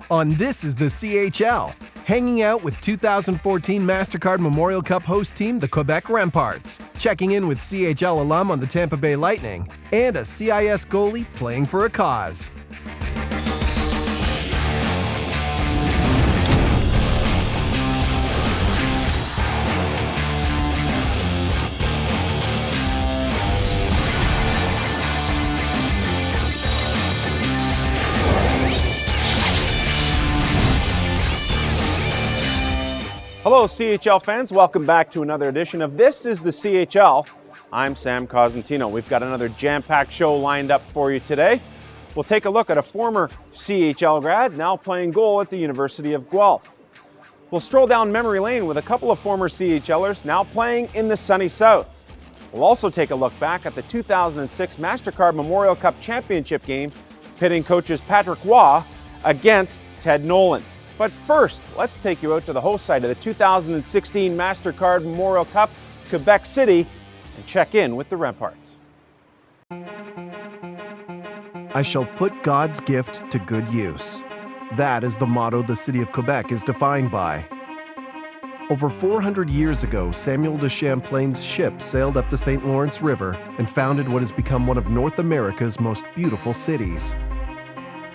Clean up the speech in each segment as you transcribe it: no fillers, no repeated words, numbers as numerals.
On This is the CHL, hanging out with 2014 MasterCard Memorial Cup host team, the Quebec Remparts, checking in with CHL alum on the Tampa Bay Lightning, and a CIS goalie playing for a cause. Hello CHL fans, welcome back to another edition of This is the CHL. I'm Sam Cosentino. We've got another jam-packed show lined up for you today. We'll take a look at a former CHL grad now playing goal at the University of Guelph. We'll stroll down memory lane with a couple of former CHLers now playing in the sunny South. We'll also take a look back at the 2006 MasterCard Memorial Cup Championship game pitting coaches Patrick Waugh against Ted Nolan. But first, let's take you out to the host site of the 2016 MasterCard Memorial Cup, Quebec City, and check in with the Remparts. I shall put God's gift to good use. That is the motto the city of Quebec is defined by. Over 400 years ago, Samuel de Champlain's ship sailed up the St. Lawrence River and founded what has become one of North America's most beautiful cities.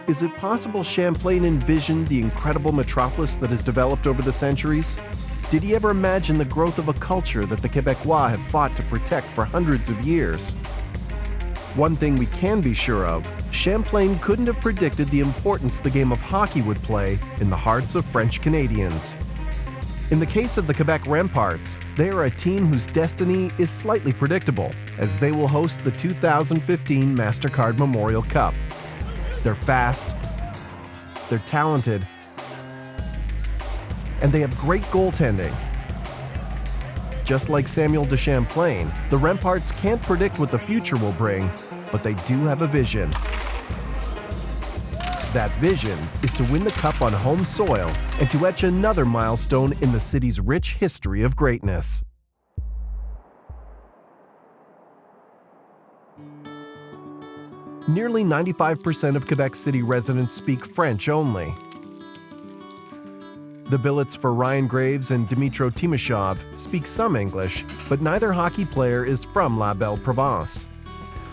Is it possible Champlain envisioned the incredible metropolis that has developed over the centuries? Did he ever imagine the growth of a culture that the Quebecois have fought to protect for hundreds of years? One thing we can be sure of, Champlain couldn't have predicted the importance the game of hockey would play in the hearts of French Canadians. In the case of the Quebec Remparts, they are a team whose destiny is slightly predictable, as they will host the 2015 MasterCard Memorial Cup. They're fast, they're talented, and they have great goaltending. Just like Samuel de Champlain, the Remparts can't predict what the future will bring, but they do have a vision. That vision is to win the cup on home soil and to etch another milestone in the city's rich history of greatness. Nearly 95% of Quebec City residents speak French only. The billets for Ryan Graves and Dmytro Timashov speak some English, but neither hockey player is from La Belle Province.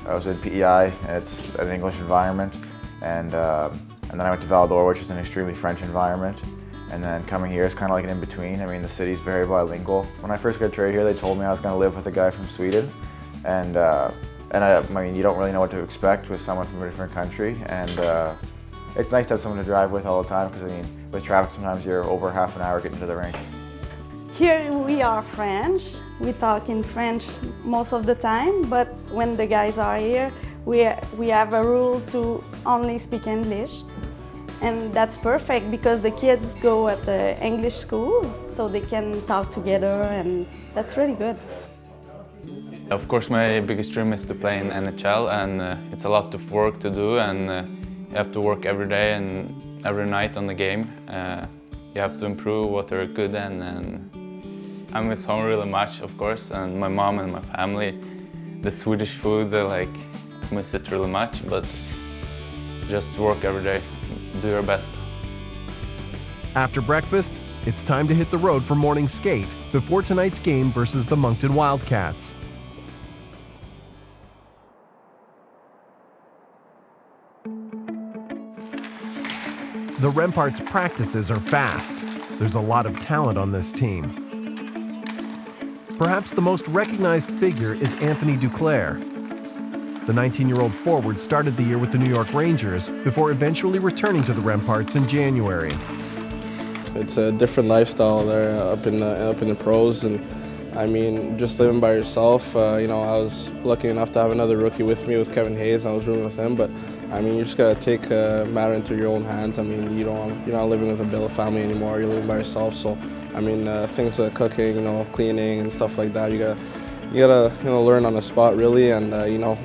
I was in PEI, it's an English environment, and then I went to Val d'Or, which is an extremely French environment. And then coming here is kind of like an in-between. I mean, the city's very bilingual. When I first got traded here, they told me I was going to live with a guy from Sweden, and I mean, you don't really know what to expect with someone from a different country, and it's nice to have someone to drive with all the time, because I mean, with traffic sometimes you're over half an hour getting to the rink. Here we are French. We talk in French most of the time, but when the guys are here, we have a rule to only speak English. And that's perfect because the kids go at the English school, so they can talk together, and that's really good. Of course, my biggest dream is to play in NHL, and it's a lot of work to do, and you have to work every day and every night on the game. You have to improve what you're good at, and I miss home really much, of course, and my mom and my family. The Swedish food, I miss it really much, but just work every day, do your best. After breakfast, it's time to hit the road for morning skate before tonight's game versus the Moncton Wildcats. The Remparts' practices are fast. There's a lot of talent on this team. Perhaps the most recognized figure is Anthony Duclair. The 19-year-old forward started the year with the New York Rangers before eventually returning to the Remparts in January. It's a different lifestyle there up in the pros, and I mean, just living by yourself. I was lucky enough to have another rookie with me, with Kevin Hayes. I was rooming with him, but I mean, you just gotta take a matter into your own hands. I mean, you're not living with a billet family anymore. You're living by yourself. So, I mean, things like cooking, cleaning and stuff like that. You gotta learn on the spot really. And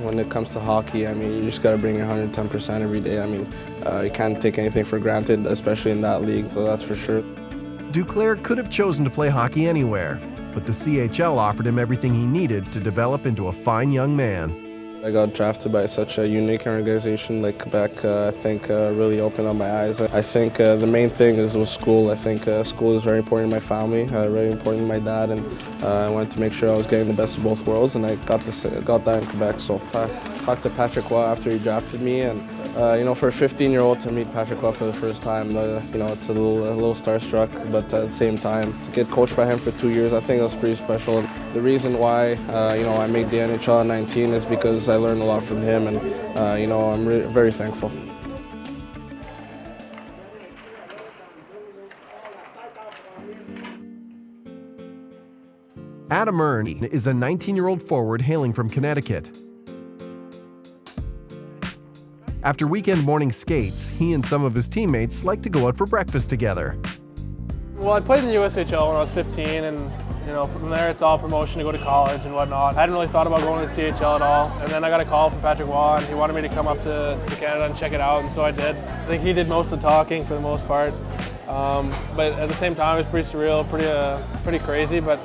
when it comes to hockey, I mean, you just gotta bring your 110% every day. I mean, you can't take anything for granted, especially in that league. So that's for sure. Duclair could have chosen to play hockey anywhere, but the CHL offered him everything he needed to develop into a fine young man. I got drafted by such a unique organization like Quebec. I think really opened up my eyes. I think the main thing was school. I think school is very important in my family, very important in my dad, and I wanted to make sure I was getting the best of both worlds, and I got that in Quebec. So I talked to Patrick Roy after he drafted me, and you know, for a 15-year-old to meet Patrick Roy for the first time, you know, it's a little starstruck, but at the same time, to get coached by him for 2 years, I think that's pretty special. And the reason why, you know, I made the NHL at 19 is because I learned a lot from him, and you know, I'm very thankful. Erne is a 19-year-old forward hailing from Connecticut. After weekend morning skates, he and some of his teammates like to go out for breakfast together. Well, I played in the USHL when I was 15, and you know, from there it's all promotion to go to college and whatnot. I hadn't really thought about going to the CHL at all, and then I got a call from Patrick Roy, and he wanted me to come up to Canada and check it out, and so I did. I think he did most of the talking for the most part, but at the same time it was pretty surreal, pretty crazy, but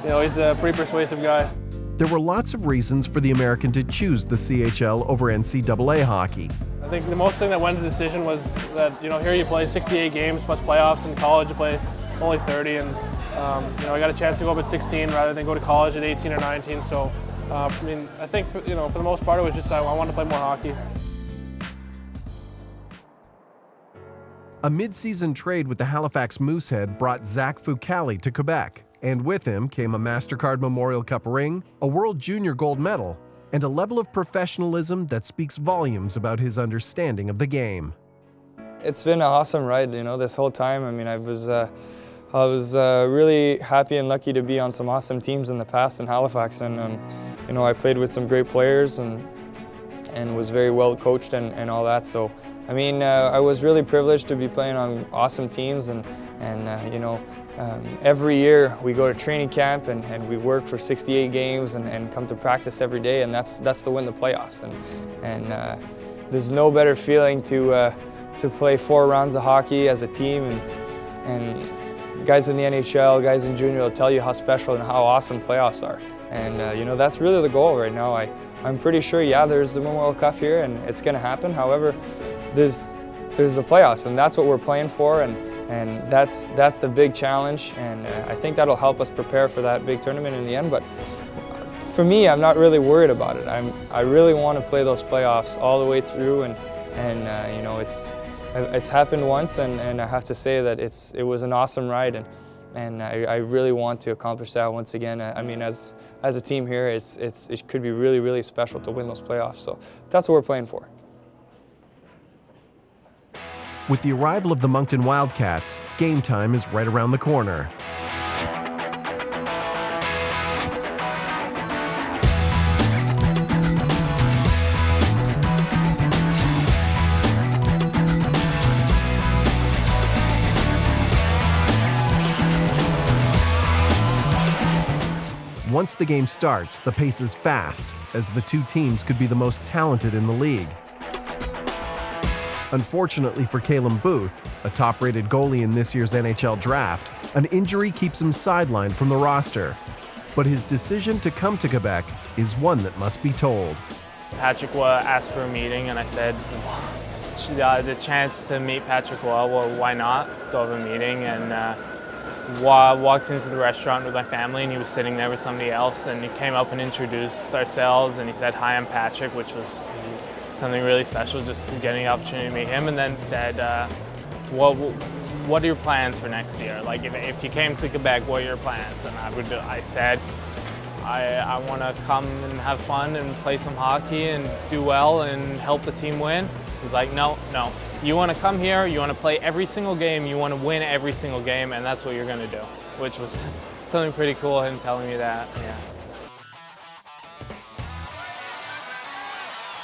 you know, he's a pretty persuasive guy. There were lots of reasons for the American to choose the CHL over NCAA hockey. I think the most thing that went into the decision was that, you know, here you play 68 games plus playoffs. In college you play only 30, and you know, I got a chance to go up at 16 rather than go to college at 18 or 19. So, I mean, I think you know, for the most part it was just I wanted to play more hockey. A mid-season trade with the Halifax Moosehead brought Zach Fucale to Quebec, and with him came a MasterCard Memorial Cup ring, a World Junior gold medal, and a level of professionalism that speaks volumes about his understanding of the game. It's been an awesome ride, you know, this whole time. I mean, I was really happy and lucky to be on some awesome teams in the past in Halifax, and you know, I played with some great players and was very well coached and all that. So, I mean, I was really privileged to be playing on awesome teams, and you know, every year we go to training camp and we work for 68 games and come to practice every day, and that's to win the playoffs. And there's no better feeling to play 4 rounds of hockey as a team, and guys in the NHL, guys in junior will tell you how special and how awesome playoffs are. And you know, that's really the goal right now. I'm pretty sure, yeah, there's the Memorial Cup here and it's going to happen. However, there's the playoffs, and that's what we're playing for, and that's the big challenge, and I think that'll help us prepare for that big tournament in the end. But for me, I'm not really worried about it. I really want to play those playoffs all the way through, and you know, it's happened once, and I have to say that it was an awesome ride, and I really want to accomplish that once again. I mean, as a team here, it could be really, really special to win those playoffs. So that's what we're playing for. With the arrival of the Moncton Wildcats, game time is right around the corner. Once the game starts, the pace is fast, as the two teams could be the most talented in the league. Unfortunately for Callum, a top-rated goalie in this year's NHL draft, an injury keeps him sidelined from the roster. But his decision to come to Quebec is one that must be told. Patrick asked for a meeting, and I said, the chance to meet Patrick, well, why not go have a meeting? And walked into the restaurant with my family, and he was sitting there with somebody else, and he came up and introduced ourselves, and he said, "Hi, I'm Patrick," which was something really special, just getting the opportunity to meet him, and then said, what are your plans for next year? Like, if you came to Quebec, what are your plans? And I said, I want to come and have fun and play some hockey and do well and help the team win. He's like, no. You want to come here, you want to play every single game, you want to win every single game, and that's what you're going to do, which was something pretty cool, him telling me that, yeah.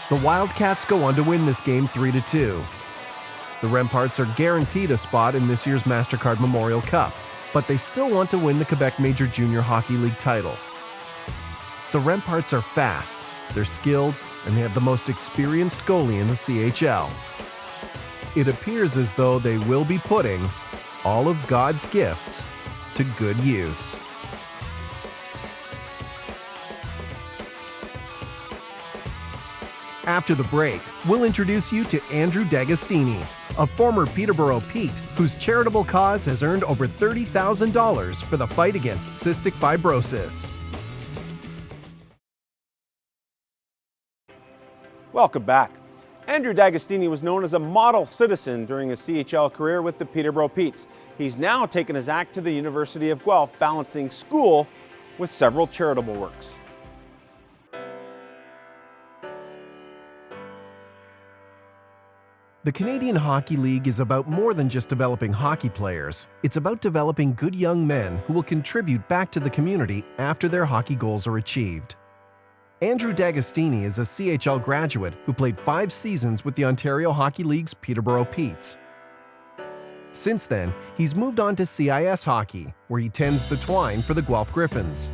The Wildcats go on to win this game 3-2. The Remparts are guaranteed a spot in this year's MasterCard Memorial Cup, but they still want to win the Quebec Major Junior Hockey League title. The Remparts are fast, they're skilled, and they have the most experienced goalie in the CHL. It appears as though they will be putting all of God's gifts to good use. After the break, we'll introduce you to Andrew D'Agostini, a former Peterborough Pete whose charitable cause has earned over $30,000 for the fight against cystic fibrosis. Welcome back. Andrew D'Agostini was known as a model citizen during his CHL career with the Peterborough Petes. He's now taken his act to the University of Guelph, balancing school with several charitable works. The Canadian Hockey League is about more than just developing hockey players. It's about developing good young men who will contribute back to the community after their hockey goals are achieved. Andrew D'Agostini is a CHL graduate who played 5 seasons with the Ontario Hockey League's Peterborough Petes. Since then, he's moved on to CIS hockey, where he tends the twine for the Guelph Gryphons.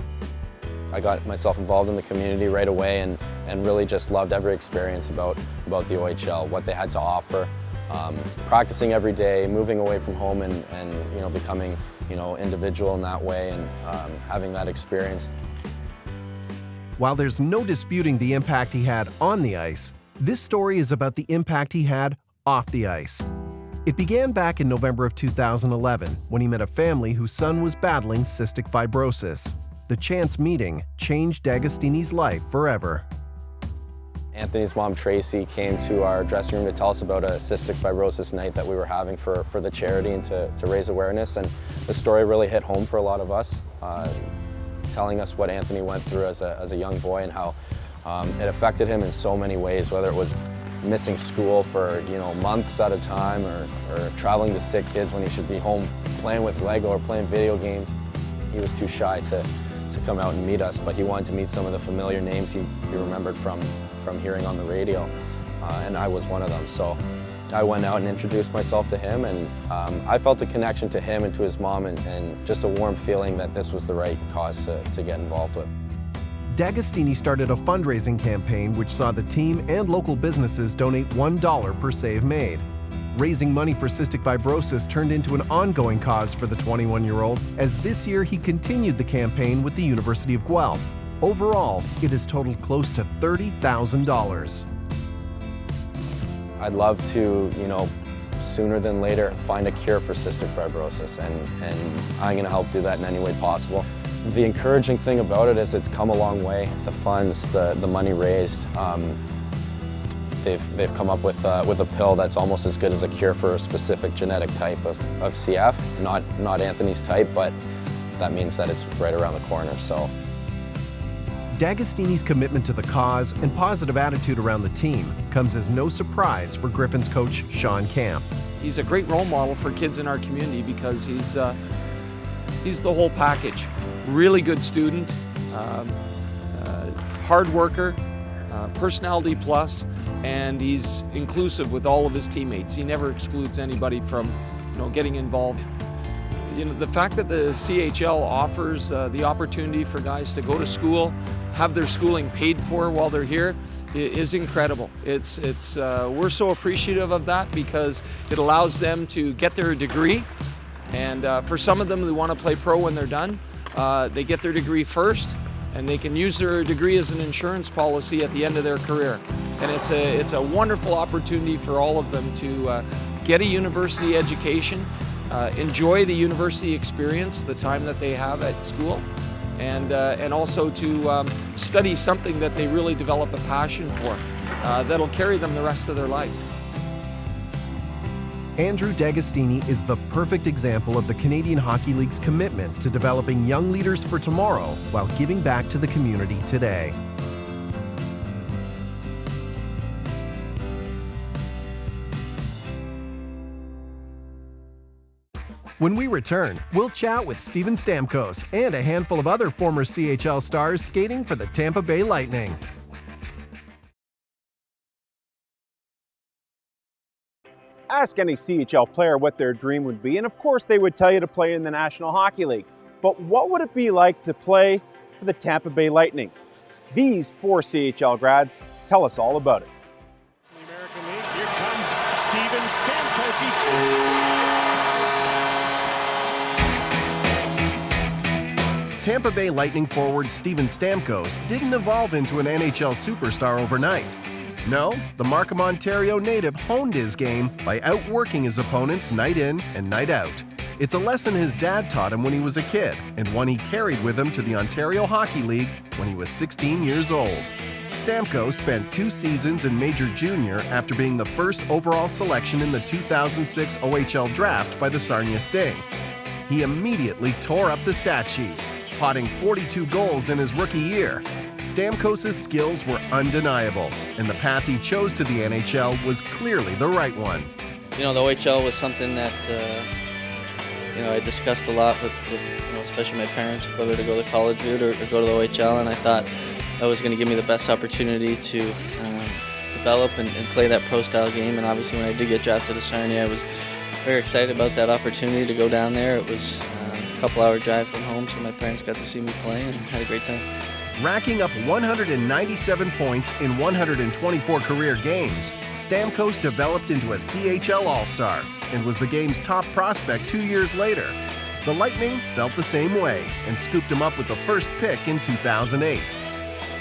I got myself involved in the community right away and really just loved every experience about the OHL, what they had to offer. Practicing every day, moving away from home and becoming individual in that way and having that experience. While there's no disputing the impact he had on the ice, this story is about the impact he had off the ice. It began back in November of 2011 when he met a family whose son was battling cystic fibrosis. The chance meeting changed D'Agostini's life forever. Anthony's mom, Tracy, came to our dressing room to tell us about a cystic fibrosis night that we were having for the charity and to raise awareness. And the story really hit home for a lot of us, telling us what Anthony went through as a young boy and how it affected him in so many ways, whether it was missing school for months at a time or traveling to sick kids when he should be home playing with Lego or playing video games. He was too shy to come out and meet us, but he wanted to meet some of the familiar names he remembered from hearing on the radio, and I was one of them. So I went out and introduced myself to him, and I felt a connection to him and to his mom and just a warm feeling that this was the right cause to get involved with. D'Agostini started a fundraising campaign which saw the team and local businesses donate $1 per save made. Raising money for cystic fibrosis turned into an ongoing cause for the 21-year-old, as this year he continued the campaign with the University of Guelph. Overall, it has totaled close to $30,000. I'd love to, sooner than later, find a cure for cystic fibrosis, and I'm going to help do that in any way possible. The encouraging thing about it is it's come a long way. The funds, the money raised, they've come up with a pill that's almost as good as a cure for a specific genetic type of CF. Not Anthony's type, but that means that it's right around the corner. So D'Agostini's commitment to the cause and positive attitude around the team comes as no surprise for Gryphons coach Sean Camp. He's a great role model for kids in our community because he's the whole package. Really good student, hard worker, personality plus, and he's inclusive with all of his teammates. He never excludes anybody from getting involved. The fact that the CHL offers the opportunity for guys to go to school, have their schooling paid for while they're here, is incredible. We're so appreciative of that because it allows them to get their degree, and for some of them who want to play pro when they're done, they get their degree first, and they can use their degree as an insurance policy at the end of their career. And it's a wonderful opportunity for all of them to get a university education, enjoy the university experience, the time that they have at school, and also to study something that they really develop a passion for, that'll carry them the rest of their life. Andrew D'Agostini is the perfect example of the Canadian Hockey League's commitment to developing young leaders for tomorrow while giving back to the community today. When we return, we'll chat with Steven Stamkos and a handful of other former CHL stars skating for the Tampa Bay Lightning. Ask any CHL player what their dream would be, and of course they would tell you to play in the National Hockey League. But what would it be like to play for the Tampa Bay Lightning? These 4 CHL grads tell us all about it. The American League, here comes Steven Stamkos. Tampa Bay Lightning forward Steven Stamkos didn't evolve into an NHL superstar overnight. No, the Markham, Ontario native honed his game by outworking his opponents night in and night out. It's a lesson his dad taught him when he was a kid, and one he carried with him to the Ontario Hockey League when he was 16 years old. Stamkos spent 2 seasons in Major Junior after being the first overall selection in the 2006 OHL draft by the Sarnia Sting. He immediately tore up the stat sheets, potting 42 goals in his rookie year. Stamkos' skills were undeniable, and the path he chose to the NHL was clearly the right one. You know, the OHL was something that I discussed a lot with especially my parents, whether to go the college route or go to the OHL, and I thought that was going to give me the best opportunity to develop and play that pro-style game. And obviously when I did get drafted to Sarnia, I was very excited about that opportunity to go down there. It was a couple-hour drive from home, so my parents got to see me play and had a great time. Racking up 197 points in 124 career games, Stamkos developed into a CHL All-Star and was the game's top prospect 2 years later. The Lightning felt the same way and scooped him up with the first pick in 2008.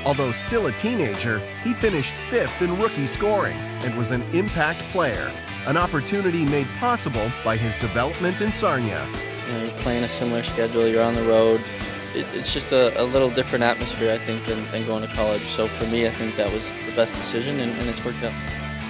Although still a teenager, he finished 5th in rookie scoring and was an impact player, an opportunity made possible by his development in Sarnia. You're playing a similar schedule, you're on the road. It's just a little different atmosphere, I think, than going to college. So for me, I think that was the best decision, and it's worked out.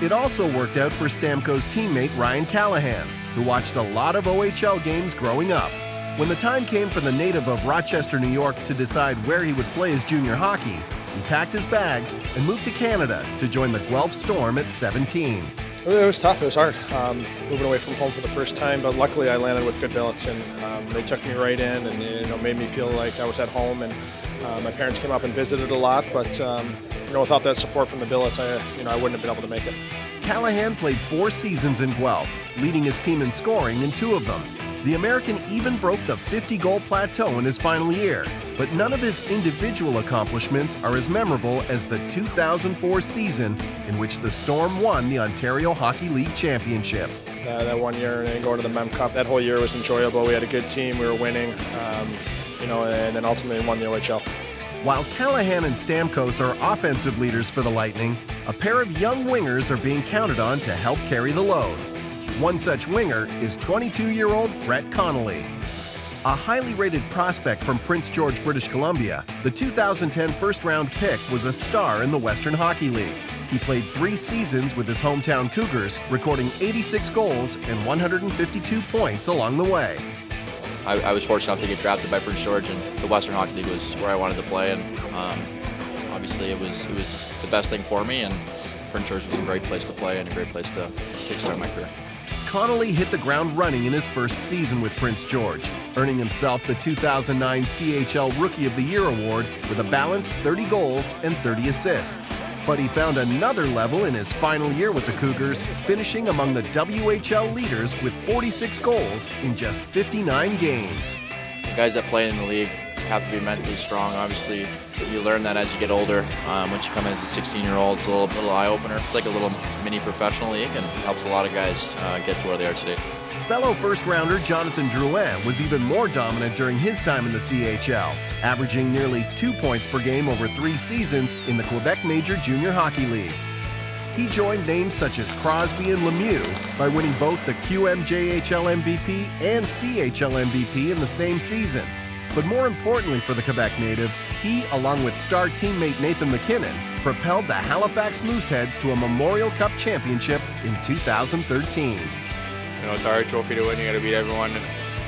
It also worked out for Stamkos' teammate Ryan Callahan, who watched a lot of OHL games growing up. When the time came for the native of Rochester, New York to decide where he would play his junior hockey, he packed his bags and moved to Canada to join the Guelph Storm at 17. It was tough, it was hard, moving away from home for the first time, but luckily I landed with good billets, and they took me right in and made me feel like I was at home, and my parents came up and visited a lot, but without that support from the billets, I wouldn't have been able to make it. Callahan played 4 seasons in Guelph, leading his team in scoring in 2 of them. The American even broke the 50-goal plateau in his final year, but none of his individual accomplishments are as memorable as the 2004 season in which the Storm won the Ontario Hockey League Championship. That 1 year and then going to the Mem Cup, that whole year was enjoyable. We had a good team, we were winning, and then ultimately won the OHL. While Callahan and Stamkos are offensive leaders for the Lightning, a pair of young wingers are being counted on to help carry the load. One such winger is 22-year-old Brett Connolly. A highly rated prospect from Prince George, British Columbia, the 2010 first-round pick was a star in the Western Hockey League. He played 3 seasons with his hometown Cougars, recording 86 goals and 152 points along the way. I was fortunate enough to get drafted by Prince George, and the Western Hockey League was where I wanted to play, and obviously it was the best thing for me, and Prince George was a great place to play and a great place to kickstart my career. Connolly hit the ground running in his first season with Prince George, earning himself the 2009 CHL Rookie of the Year award with a balanced 30 goals and 30 assists. But he found another level in his final year with the Cougars, finishing among the WHL leaders with 46 goals in just 59 games. The guys that play in the league have to be mentally strong. Obviously, you learn that as you get older. Once you come in as a 16-year-old, it's a little eye-opener. It's like a little mini professional league and helps a lot of guys get to where they are today. Fellow first-rounder Jonathan Drouin was even more dominant during his time in the CHL, averaging nearly 2 points per game over 3 seasons in the Quebec Major Junior Hockey League. He joined names such as Crosby and Lemieux by winning both the QMJHL MVP and CHL MVP in the same season. But more importantly for the Quebec native, he, along with star teammate Nathan MacKinnon, propelled the Halifax Mooseheads to a Memorial Cup championship in 2013. It's a hard trophy to win. You got to beat everyone in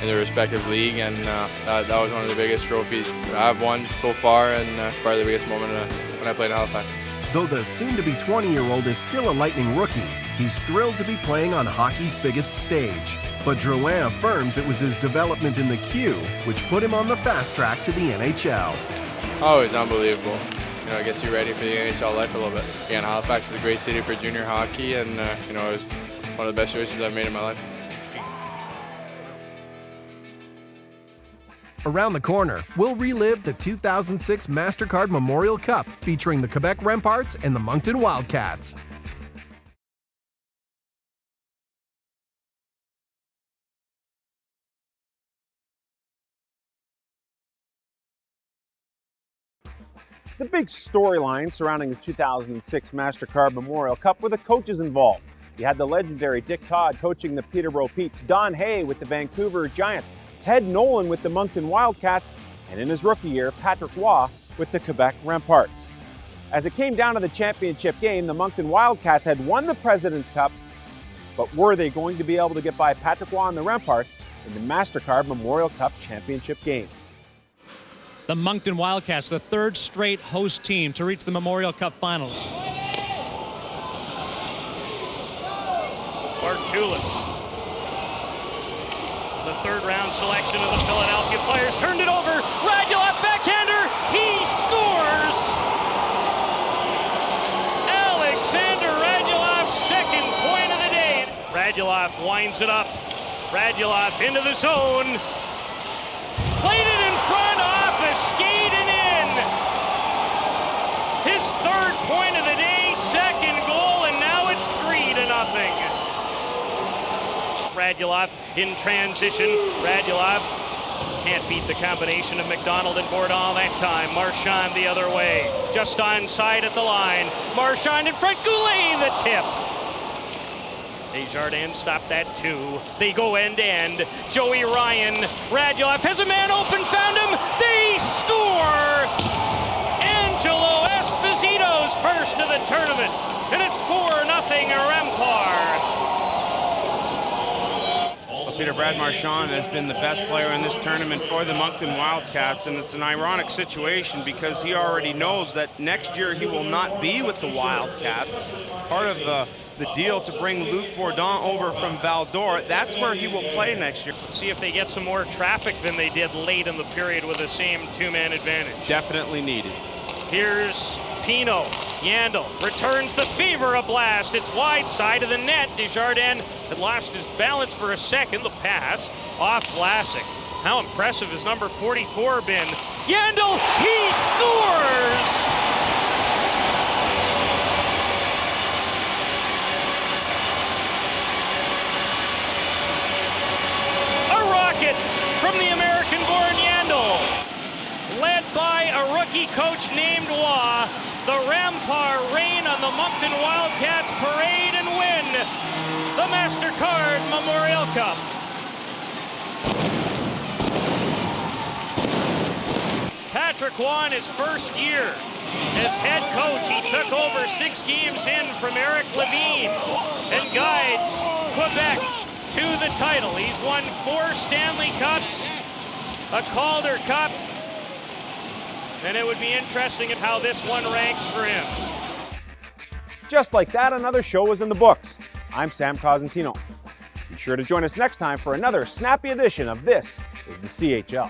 their respective league, and that was one of the biggest trophies I've won so far, and it's probably the biggest moment when I played in Halifax. Though the soon-to-be 20-year-old is still a Lightning rookie, he's thrilled to be playing on hockey's biggest stage. But Drouin affirms it was his development in the Q which put him on the fast track to the NHL. Oh, it's unbelievable. It gets you ready for the NHL life a little bit. Again, Halifax is a great city for junior hockey, and it was one of the best choices I've made in my life. Around the corner, we'll relive the 2006 MasterCard Memorial Cup featuring the Quebec Remparts and the Moncton Wildcats. The big storyline surrounding the 2006 MasterCard Memorial Cup were the coaches involved. You had the legendary Dick Todd coaching the Peterborough Petes, Don Hay with the Vancouver Giants, Ted Nolan with the Moncton Wildcats, and in his rookie year, Patrick Waugh with the Quebec Remparts. As it came down to the championship game, the Moncton Wildcats had won the President's Cup, but were they going to be able to get by Patrick Waugh and the Remparts in the MasterCard Memorial Cup championship game? The Moncton Wildcats, the third straight host team to reach the Memorial Cup final. Bartulis, the third round selection of the Philadelphia Flyers, turned it over. Radulov backhander, he scores! Alexander Radulov's second point of the day. Radulov winds it up. Radulov into the zone. Played it in front, off a skate and in. His third point of the day, second goal, and now it's 3-0. Radulov in transition. Radulov can't beat the combination of McDonald and Bourdon that time. Marchand the other way, just onside at the line. Marchand in front, Goulet the tip. Desjardins stopped that too. They go end to end. Joey Ryan, Radulov has a man open, found him. They score! Angelo Esposito's first of the tournament, and it's 4-0 Rempart. Peter Brad Marchand has been the best player in this tournament for the Moncton Wildcats, and it's an ironic situation because he already knows that next year he will not be with the Wildcats. Part of the deal to bring Luc Bourdon over from Val-d'Or, that's where he will play next year. See if they get some more traffic than they did late in the period with the same two-man advantage. Definitely needed. Here's Pino. Yandel returns the fever, a blast. It's wide side of the net. Desjardins had lost his balance for a second. The pass off Vlasic. How impressive has number 44 been? Yandel, he scores! A rocket from the American-born Yandel. Led by a rookie coach named Waugh, the Rempart rain on the Moncton Wildcats parade and win the MasterCard Memorial Cup. Patrick Waugh in his first year as head coach, he took over 6 games in from Eric Levine and guides Quebec to the title. He's won 4 Stanley Cups, a Calder Cup, and it would be interesting at how this one ranks for him. Just like that, another show is in the books. I'm Sam Cosentino. Be sure to join us next time for another snappy edition of This is the CHL.